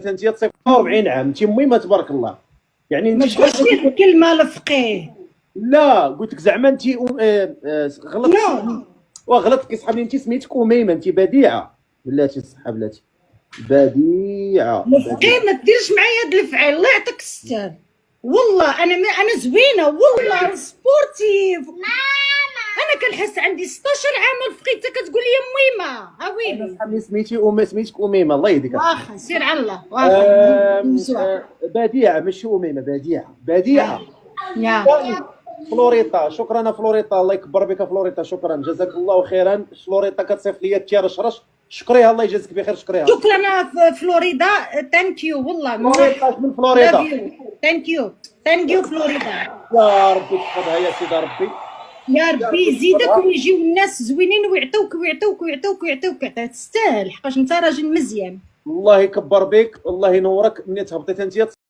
انت 46 عام، انت مهمه تبارك الله. يعني انت ما تقولش لي الكلمه الفقيه. لا قلت لك زعما انت غلطت. نو وغلطت كيسحب لي انت سميتك اميمه، انت بديعه. بلاتي الصحه بلاتي، بديعه الفقيه بديعه. ما ديرش معايا هاد الفعل، الله يعطيك الستر. والله انا زوينه، والله سبورتيف. انا كنحس عندي 16 عام الفقيه، انت كتقول لي ميمه. انا اويلي صحاب لي سميتك اميمه، الله يهديك. واخا سير على الله، واخا نسوا. بديعه ماشي اميمه، بديعه بديعه. يا فلوريطا، شكرا فلوريطا، الله يكبر بك فلوريطا، شكرا جزاك الله خيرا. فلوريطا كتصيفط لي التيرشرش، شكريها الله يجازيك بخير، شكريها. شكرا فلوريدا، ثانك يو والله. فلوريطا من فلوريدا. ثانك يو فلوريدا. يا ربي تحفظها يا سيدي ربي. يا ربي يزيدك ويجيو الناس زوينين ويعطوك ويعطوك ويعطوك ويعطوك، تستاهل حقاش انت راجل مزيان. الله يكبر بك، الله ينورك. منين تهبطيت انت